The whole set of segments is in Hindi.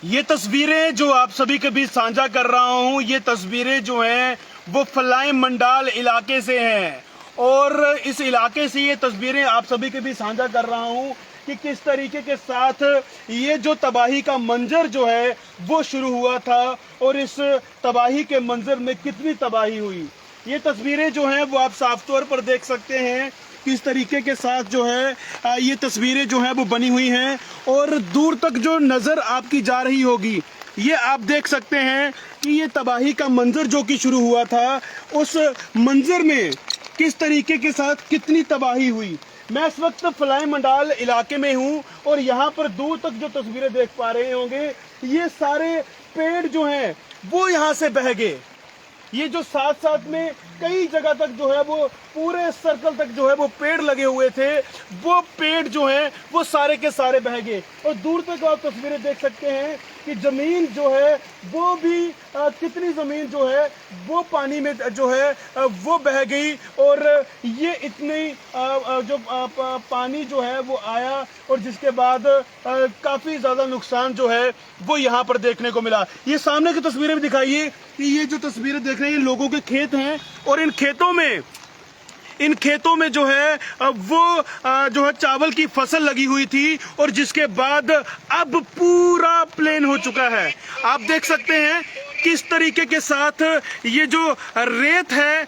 ये तस्वीरें जो आप सभी के बीच साझा कर रहा हूं, ये तस्वीरें जो हैं वो फलाई मंडाल इलाके से हैं और इस इलाके से ये तस्वीरें आप सभी के बीच साझा कर रहा हूं कि किस तरीके के साथ ये जो तबाही का मंजर जो है वो शुरू हुआ था और इस तबाही के मंजर में कितनी तबाही हुई। ये तस्वीरें जो हैं वो आप साफ तौर पर देख सकते हैं किस तरीके के साथ जो है ये तस्वीरें जो हैं वो बनी हुई हैं और दूर तक जो नज़र आपकी जा रही होगी ये आप देख सकते हैं कि ये तबाही का मंजर जो कि शुरू हुआ था उस मंजर में किस तरीके के साथ कितनी तबाही हुई। मैं इस वक्त फलाई मंडाल इलाके में हूं और यहाँ पर दूर तक जो तस्वीरें देख पा रहे होंगे ये सारे पेड़ जो हैं वो यहाँ से बह गए। ये जो साथ साथ में कई जगह तक जो है वो पूरे सर्कल तक जो है वो पेड़ लगे हुए थे, वो पेड़ जो हैं वो सारे के सारे बह गए और दूर तक आप तस्वीरें देख सकते हैं कि जमीन जो है वो भी कितनी जमीन जो है वो पानी में जो है वो बह गई और ये इतनी पानी जो है वो आया और जिसके बाद काफ़ी ज़्यादा नुकसान जो है वो यहाँ पर देखने को मिला। ये सामने की तस्वीरें भी दिखाइए कि ये जो तस्वीरें देख रहे हैं ये लोगों के खेत हैं और इन खेतों में जो है वो जो है चावल की फसल लगी हुई थी और जिसके बाद अब पूरा प्लेन हो चुका है। आप देख सकते हैं किस तरीके के साथ ये जो रेत है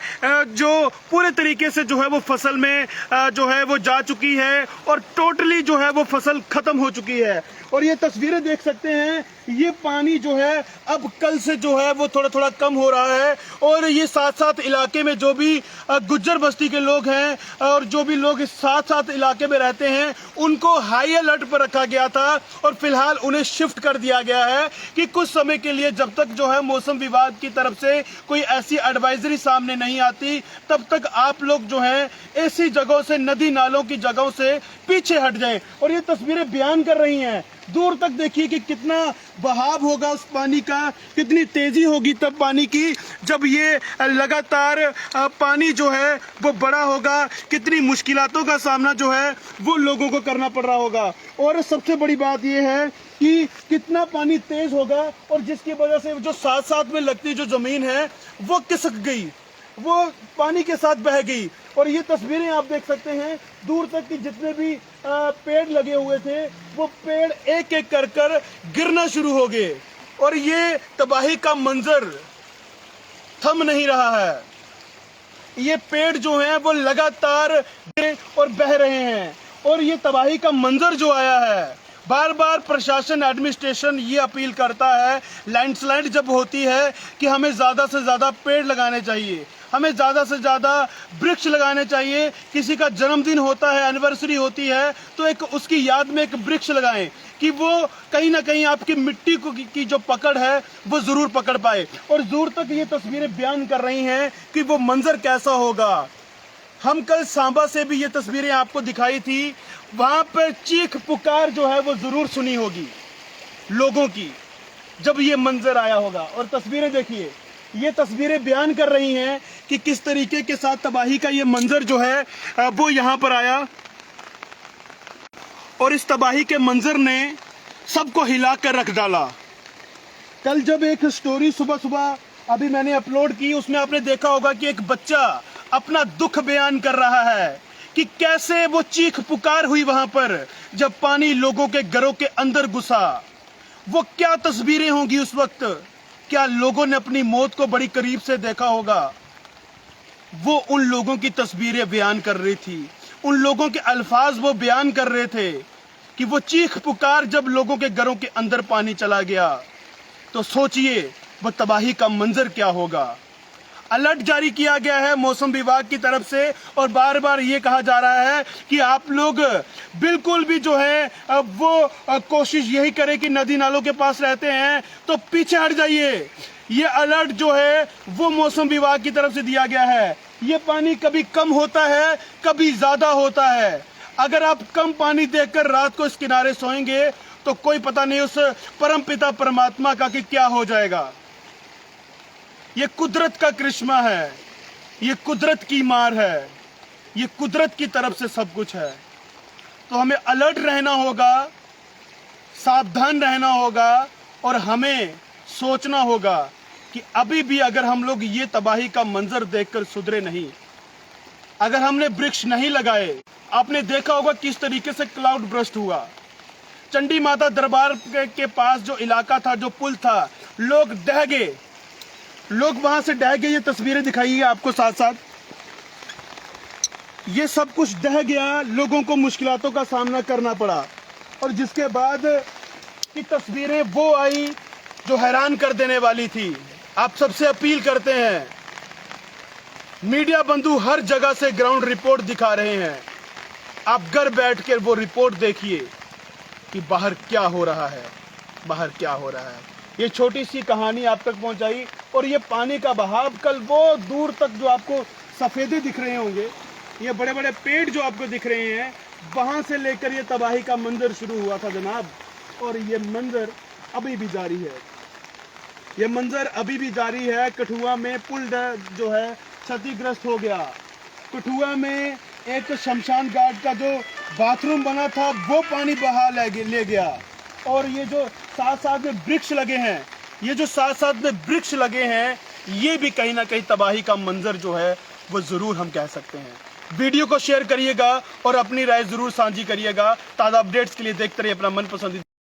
जो पूरे तरीके से जो है वो फसल में जो है वो जा चुकी है और टोटली जो है वो फसल खत्म हो चुकी है। और ये तस्वीरें देख सकते हैं ये पानी जो है अब कल से जो है वो थोड़ा थोड़ा कम हो रहा है और ये साथ साथ इलाके में जो भी गुज्जर बस्ती के लोग हैं और जो भी लोग इस साथ साथ इलाके में रहते हैं उनको हाई अलर्ट पर रखा गया था और फिलहाल उन्हें शिफ्ट कर दिया गया है कि कुछ समय के लिए जब तक जो है मौसम विभाग की तरफ से कोई ऐसी एडवाइजरी सामने नहीं आती तब तक आप लोग जो हैं ऐसी जगहों से नदी नालों की जगहों से पीछे हट जाएं। और ये तस्वीरें बयान कर रही हैं दूर तक देखिए कि कितना बहाव होगा उस पानी का, कितनी तेजी होगी तब पानी की जब ये लगातार पानी जो है वो बड़ा होगा, कितनी मुश्किलातों का सामना जो है वो लोगों को करना पड़ रहा होगा। और सबसे बड़ी बात ये है कि कितना पानी तेज होगा और जिसकी वजह से जो साथ साथ में लगती जो जमीन है वो खिसक गई, वो पानी के साथ बह गई। और ये तस्वीरें आप देख सकते हैं दूर तक कि जितने भी पेड़ लगे हुए थे वो पेड़ एक एक कर कर गिरना शुरू हो गए और ये तबाही का मंजर थम नहीं रहा है। ये पेड़ जो हैं वो लगातार और बह रहे हैं और ये तबाही का मंजर जो आया है बार बार प्रशासन एडमिनिस्ट्रेशन ये अपील करता है लैंडस्लाइड जब होती है कि हमें ज़्यादा से ज़्यादा पेड़ लगाने चाहिए, हमें ज़्यादा से ज़्यादा वृक्ष लगाने चाहिए। किसी का जन्मदिन होता है, एनिवर्सरी होती है तो एक उसकी याद में एक वृक्ष लगाएं कि वो कहीं ना कहीं आपकी मिट्टी को की जो पकड़ है वो ज़रूर पकड़ पाए। और दूर तक ये तस्वीरें बयान कर रही हैं कि वो मंजर कैसा होगा। हम कल सांबा से भी ये तस्वीरें आपको दिखाई थी, वहाँ पर चीख पुकार जो है वो ज़रूर सुनी होगी लोगों की जब ये मंजर आया होगा। और तस्वीरें देखिए, ये तस्वीरें बयान कर रही हैं कि किस तरीके के साथ तबाही का ये मंजर जो है वो यहाँ पर आया और इस तबाही के मंजर ने सबको हिला कर रख डाला। कल जब एक स्टोरी सुबह सुबह अभी मैंने अपलोड की उसमें आपने देखा होगा कि एक बच्चा अपना दुख बयान कर रहा है कि कैसे वो चीख पुकार हुई वहां पर जब पानी लोगों के घरों के अंदर घुसा। वो क्या तस्वीरें होंगी उस वक्त, क्या लोगों ने अपनी मौत को बड़ी करीब से देखा होगा। वो उन लोगों की तस्वीरें बयान कर रही थी, उन लोगों के अल्फाज वो बयान कर रहे थे कि वो चीख पुकार जब लोगों के घरों के अंदर पानी चला गया तो सोचिए वो तबाही का मंजर क्या होगा। अलर्ट जारी किया गया है मौसम विभाग की तरफ से और बार बार ये कहा जा रहा है कि आप लोग बिल्कुल भी जो है वो कोशिश यही करें कि नदी नालों के पास रहते हैं तो पीछे हट जाइए। ये अलर्ट जो है वो मौसम विभाग की तरफ से दिया गया है। ये पानी कभी कम होता है, कभी ज्यादा होता है। अगर आप कम पानी देखकर रात को इस किनारे सोएंगे तो कोई पता नहीं उस परम पिता परमात्मा का कि क्या हो जाएगा। ये कुदरत का करिश्मा है, ये कुदरत की मार है, ये कुदरत की तरफ से सब कुछ है। तो हमें अलर्ट रहना होगा, सावधान रहना होगा और हमें सोचना होगा कि अभी भी अगर हम लोग ये तबाही का मंजर देखकर सुधरे नहीं, अगर हमने वृक्ष नहीं लगाए, आपने देखा होगा किस तरीके से क्लाउड बर्स्ट हुआ। चंडी माता दरबार के पास जो इलाका था, जो पुल था, लोग डह गए, लोग वहां से डह गए। ये तस्वीरें दिखाइए आपको साथ साथ, ये सब कुछ डह गया, लोगों को मुश्किलातों का सामना करना पड़ा। और जिसके बाद की तस्वीरें वो आई जो हैरान कर देने वाली थी। आप सबसे अपील करते हैं, मीडिया बंधु हर जगह से ग्राउंड रिपोर्ट दिखा रहे हैं, आप घर बैठ कर वो रिपोर्ट देखिए कि बाहर क्या हो रहा है, बाहर क्या हो रहा है। ये छोटी सी कहानी आप तक पहुंचाई। और ये पानी का बहाव, कल वो दूर तक जो आपको सफेदे दिख रहे होंगे, ये बड़े बड़े पेड़ जो आपको दिख रहे हैं, वहां से लेकर ये तबाही का मंजर शुरू हुआ था जनाब। और ये मंजर अभी भी जारी है, ये मंजर अभी भी जारी है। कठुआ में पुल जो है क्षतिग्रस्त हो गया। कठुआ में एक शमशान घाट का जो बाथरूम बना था वो पानी बहा ले गया। और ये जो साथ साथ में वृक्ष लगे हैं, ये जो साथ साथ में वृक्ष लगे हैं, ये भी कहीं ना कहीं तबाही का मंजर जो है वो जरूर हम कह सकते हैं। वीडियो को शेयर करिएगा और अपनी राय जरूर साझी करिएगा। ताज़ा अपडेट्स के लिए देखते रहिए अपना मनपसंद